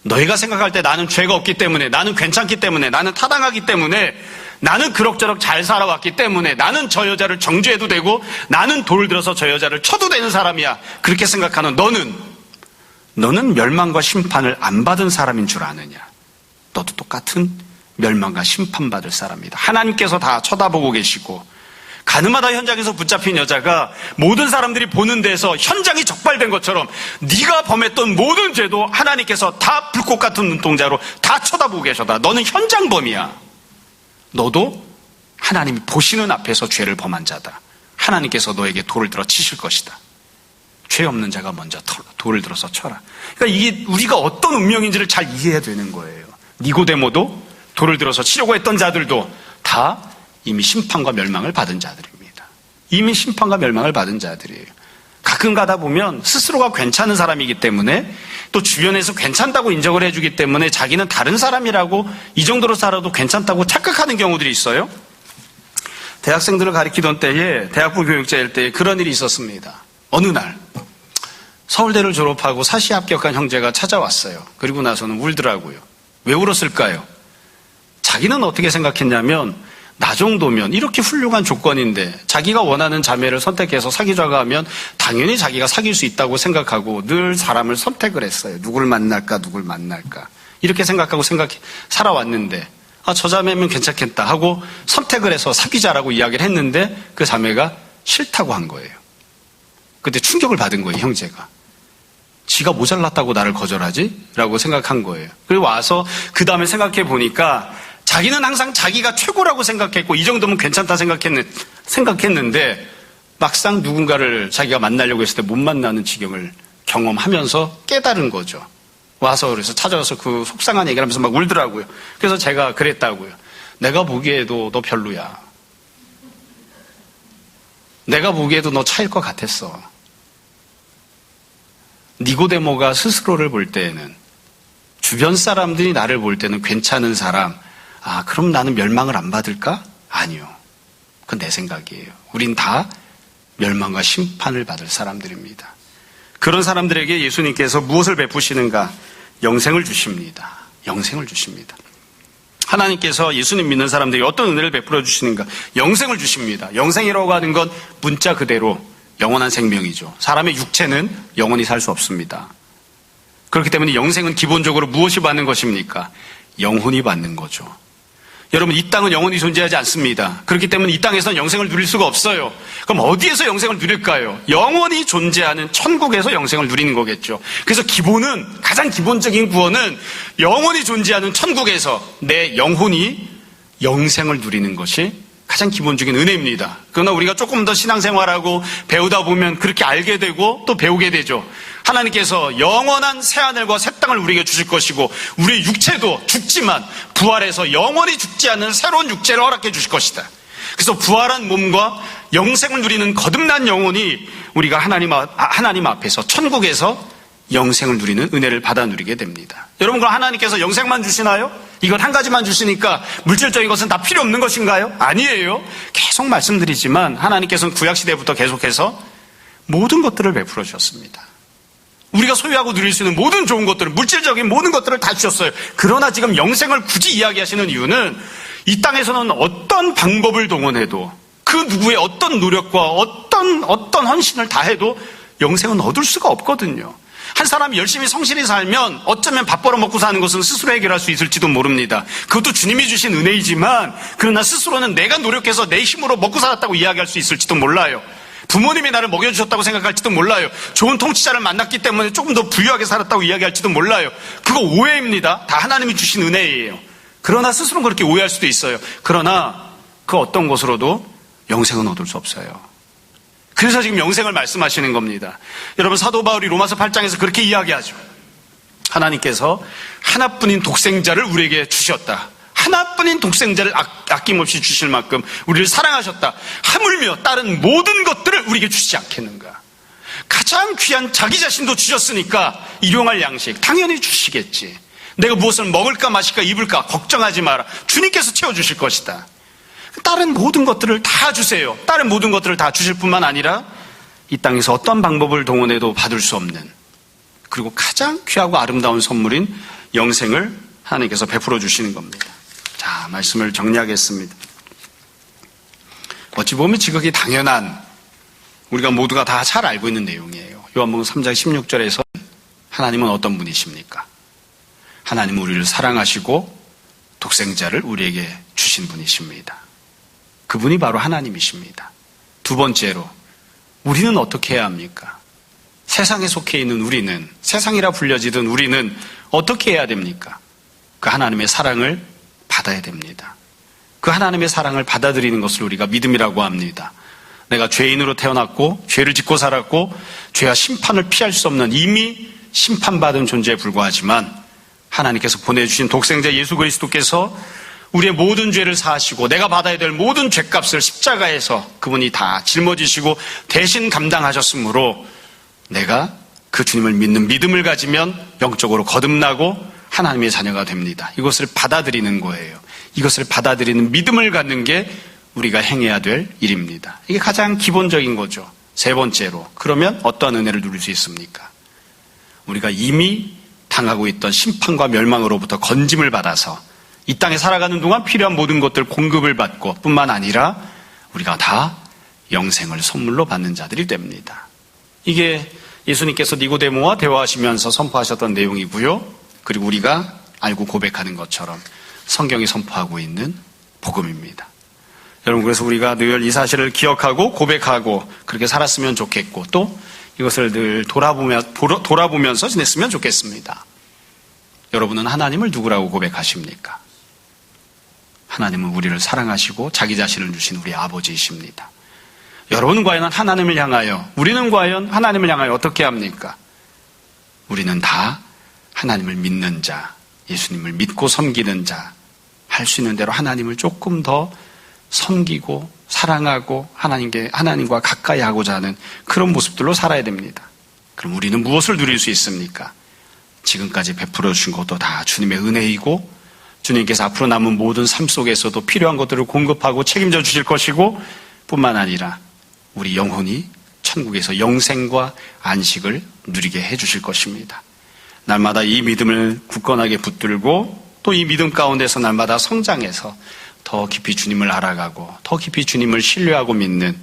너희가 생각할 때 나는 죄가 없기 때문에, 나는 괜찮기 때문에, 나는 타당하기 때문에, 나는 그럭저럭 잘 살아왔기 때문에, 나는 저 여자를 정죄해도 되고, 나는 돌을 들어서 저 여자를 쳐도 되는 사람이야. 그렇게 생각하는 너는 멸망과 심판을 안 받은 사람인 줄 아느냐? 너도 똑같은 멸망과 심판받을 사람이다. 하나님께서 다 쳐다보고 계시고, 가늠하다 현장에서 붙잡힌 여자가 모든 사람들이 보는 데서 현장이 적발된 것처럼 네가 범했던 모든 죄도 하나님께서 다 불꽃 같은 눈동자로 다 쳐다보고 계셔다. 너는 현장범이야. 너도 하나님이 보시는 앞에서 죄를 범한 자다. 하나님께서 너에게 돌을 들어 치실 것이다. 죄 없는 자가 먼저 돌을 들어서 쳐라. 그러니까 이게 우리가 어떤 운명인지를 잘 이해해야 되는 거예요. 니고데모도 돌을 들어서 치려고 했던 자들도 다 이미 심판과 멸망을 받은 자들입니다. 이미 심판과 멸망을 받은 자들이에요. 가끔 가다 보면 스스로가 괜찮은 사람이기 때문에 또 주변에서 괜찮다고 인정을 해주기 때문에 자기는 다른 사람이라고 이 정도로 살아도 괜찮다고 착각하는 경우들이 있어요. 대학생들을 가리키던 때에 대학부 교육자일 때에 그런 일이 있었습니다. 어느 날 서울대를 졸업하고 사시 합격한 형제가 찾아왔어요. 그리고 나서는 울더라고요. 왜 울었을까요? 자기는 어떻게 생각했냐면 나 정도면 이렇게 훌륭한 조건인데 자기가 원하는 자매를 선택해서 사귀자고 하면 당연히 자기가 사귈 수 있다고 생각하고 늘 사람을 선택을 했어요. 누굴 만날까 이렇게 생각하고 살아왔는데 저 자매면 괜찮겠다 하고 선택을 해서 사귀자라고 이야기를 했는데 그 자매가 싫다고 한 거예요. 그때 충격을 받은 거예요. 형제가. 지가 모자랐다고 나를 거절하지? 라고 생각한 거예요. 그리고 와서 그 다음에 생각해 보니까 자기는 항상 자기가 최고라고 생각했고 이 정도면 괜찮다 생각했는데 막상 누군가를 자기가 만나려고 했을 때 못 만나는 지경을 경험하면서 깨달은 거죠. 와서 그래서 찾아와서 그 속상한 얘기를 하면서 막 울더라고요. 그래서 제가 그랬다고요. 내가 보기에도 너 별로야. 내가 보기에도 너 차일 것 같았어. 니고데모가 스스로를 볼 때에는 주변 사람들이 나를 볼 때는 괜찮은 사람, 그럼 나는 멸망을 안 받을까? 아니요. 그건 내 생각이에요. 우린 다 멸망과 심판을 받을 사람들입니다. 그런 사람들에게 예수님께서 무엇을 베푸시는가? 영생을 주십니다. 영생을 주십니다. 하나님께서 예수님 믿는 사람들에게 어떤 은혜를 베풀어 주시는가? 영생을 주십니다. 영생이라고 하는 건 문자 그대로 영원한 생명이죠. 사람의 육체는 영원히 살 수 없습니다. 그렇기 때문에 영생은 기본적으로 무엇이 받는 것입니까? 영혼이 받는 거죠. 여러분, 이 땅은 영원히 존재하지 않습니다. 그렇기 때문에 이 땅에서는 영생을 누릴 수가 없어요. 그럼 어디에서 영생을 누릴까요? 영원히 존재하는 천국에서 영생을 누리는 거겠죠. 그래서 가장 기본적인 구원은 영원히 존재하는 천국에서 내 영혼이 영생을 누리는 것이 가장 기본적인 은혜입니다. 그러나 우리가 조금 더 신앙생활하고 배우다 보면 그렇게 알게 되고 또 배우게 되죠. 하나님께서 영원한 새하늘과 새 땅을 우리에게 주실 것이고 우리의 육체도 죽지만 부활해서 영원히 죽지 않는 새로운 육체를 허락해 주실 것이다. 그래서 부활한 몸과 영생을 누리는 거듭난 영혼이 우리가 하나님 앞에서 천국에서 영생을 누리는 은혜를 받아 누리게 됩니다. 여러분, 그럼 하나님께서 영생만 주시나요? 이건 한 가지만 주시니까 물질적인 것은 다 필요 없는 것인가요? 아니에요. 계속 말씀드리지만 하나님께서는 구약시대부터 계속해서 모든 것들을 베풀어 주셨습니다. 우리가 소유하고 누릴 수 있는 모든 좋은 것들을, 물질적인 모든 것들을 다 주셨어요. 그러나 지금 영생을 굳이 이야기하시는 이유는 이 땅에서는 어떤 방법을 동원해도 그 누구의 어떤 노력과 어떤 헌신을 다 해도 영생은 얻을 수가 없거든요. 한 사람이 열심히 성실히 살면 어쩌면 밥 벌어먹고 사는 것은 스스로 해결할 수 있을지도 모릅니다. 그것도 주님이 주신 은혜이지만 그러나 스스로는 내가 노력해서 내 힘으로 먹고 살았다고 이야기할 수 있을지도 몰라요. 부모님이 나를 먹여주셨다고 생각할지도 몰라요. 좋은 통치자를 만났기 때문에 조금 더 부유하게 살았다고 이야기할지도 몰라요. 그거 오해입니다. 다 하나님이 주신 은혜예요. 그러나 스스로는 그렇게 오해할 수도 있어요. 그러나 그 어떤 것으로도 영생은 얻을 수 없어요. 그래서 지금 영생을 말씀하시는 겁니다. 여러분, 사도 바울이 로마서 8장에서 그렇게 이야기하죠. 하나님께서 하나뿐인 독생자를 우리에게 주셨다. 하나뿐인 독생자를 아낌없이 주실 만큼 우리를 사랑하셨다. 하물며 다른 모든 것들을 우리에게 주시지 않겠는가. 가장 귀한 자기 자신도 주셨으니까 일용할 양식 당연히 주시겠지. 내가 무엇을 먹을까 마실까 입을까 걱정하지 마라. 주님께서 채워주실 것이다. 다른 모든 것들을 다 주세요. 다른 모든 것들을 다 주실 뿐만 아니라 이 땅에서 어떤 방법을 동원해도 받을 수 없는, 그리고 가장 귀하고 아름다운 선물인 영생을 하나님께서 베풀어 주시는 겁니다. 자, 말씀을 정리하겠습니다. 어찌 보면 지극히 당연한, 우리가 모두가 다 잘 알고 있는 내용이에요. 요한복음 3장 16절에서 하나님은 어떤 분이십니까? 하나님은 우리를 사랑하시고 독생자를 우리에게 주신 분이십니다. 그분이 바로 하나님이십니다. 두 번째로, 우리는 어떻게 해야 합니까? 세상에 속해 있는 우리는, 세상이라 불려지던 우리는 어떻게 해야 됩니까? 그 하나님의 사랑을 받아야 됩니다. 그 하나님의 사랑을 받아들이는 것을 우리가 믿음이라고 합니다. 내가 죄인으로 태어났고 죄를 짓고 살았고 죄와 심판을 피할 수 없는 이미 심판받은 존재에 불과하지만 하나님께서 보내주신 독생자 예수 그리스도께서 우리의 모든 죄를 사하시고 내가 받아야 될 모든 죄값을 십자가에서 그분이 다 짊어지시고 대신 감당하셨으므로 내가 그 주님을 믿는 믿음을 가지면 영적으로 거듭나고 하나님의 자녀가 됩니다. 이것을 받아들이는 거예요. 이것을 받아들이는 믿음을 갖는 게 우리가 행해야 될 일입니다. 이게 가장 기본적인 거죠. 세 번째로, 그러면 어떠한 은혜를 누릴 수 있습니까? 우리가 이미 당하고 있던 심판과 멸망으로부터 건짐을 받아서 이 땅에 살아가는 동안 필요한 모든 것들 공급을 받고 뿐만 아니라 우리가 다 영생을 선물로 받는 자들이 됩니다. 이게 예수님께서 니고데모와 대화하시면서 선포하셨던 내용이고요. 그리고 우리가 알고 고백하는 것처럼 성경이 선포하고 있는 복음입니다. 여러분, 그래서 우리가 늘 이 사실을 기억하고 고백하고 그렇게 살았으면 좋겠고 또 이것을 늘 돌아보면서 지냈으면 좋겠습니다. 여러분은 하나님을 누구라고 고백하십니까? 하나님은 우리를 사랑하시고 자기 자신을 주신 우리 아버지이십니다. 여러분은 과연 하나님을 향하여, 우리는 과연 하나님을 향하여 어떻게 합니까? 우리는 다 하나님을 믿는 자, 예수님을 믿고 섬기는 자, 할 수 있는 대로 하나님을 조금 더 섬기고 사랑하고 하나님과 가까이 하고자 하는 그런 모습들로 살아야 됩니다. 그럼 우리는 무엇을 누릴 수 있습니까? 지금까지 베풀어 주신 것도 다 주님의 은혜이고 주님께서 앞으로 남은 모든 삶 속에서도 필요한 것들을 공급하고 책임져 주실 것이고 뿐만 아니라 우리 영혼이 천국에서 영생과 안식을 누리게 해 주실 것입니다. 날마다 이 믿음을 굳건하게 붙들고 또 이 믿음 가운데서 날마다 성장해서 더 깊이 주님을 알아가고 더 깊이 주님을 신뢰하고 믿는,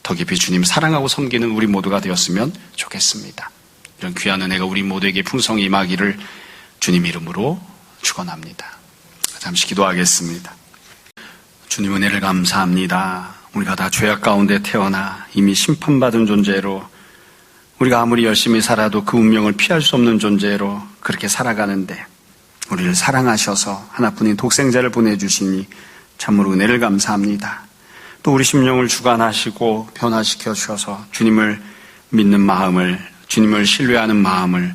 더 깊이 주님 사랑하고 섬기는 우리 모두가 되었으면 좋겠습니다. 이런 귀한 은혜가 우리 모두에게 풍성히 임하기를 주님 이름으로 축원합니다. 잠시 기도하겠습니다. 주님 은혜를 감사합니다. 우리가 다 죄악 가운데 태어나 이미 심판받은 존재로, 우리가 아무리 열심히 살아도 그 운명을 피할 수 없는 존재로 그렇게 살아가는데 우리를 사랑하셔서 하나뿐인 독생자를 보내주시니 참으로 은혜를 감사합니다. 또 우리 심령을 주관하시고 변화시켜 주셔서 주님을 믿는 마음을, 주님을 신뢰하는 마음을,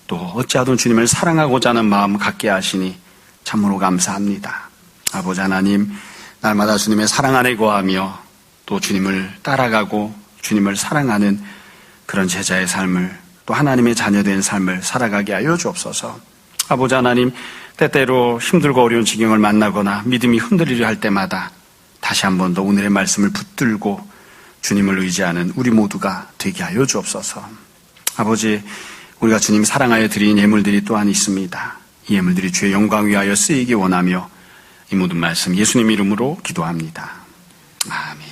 또 어찌하든 주님을 사랑하고자 하는 마음을 갖게 하시니 참으로 감사합니다. 아버지 하나님, 날마다 주님의 사랑 안에 거하며 또 주님을 따라가고 주님을 사랑하는 그런 제자의 삶을, 또 하나님의 자녀된 삶을 살아가게 하여 주옵소서. 아버지 하나님, 때때로 힘들고 어려운 지경을 만나거나 믿음이 흔들리려 할 때마다 다시 한 번 더 오늘의 말씀을 붙들고 주님을 의지하는 우리 모두가 되게 하여 주옵소서. 아버지, 우리가 주님 사랑하여 드린 예물들이 또한 있습니다. 이 예물들이 주의 영광 위하여 쓰이기 원하며 이 모든 말씀 예수님 이름으로 기도합니다. 아멘.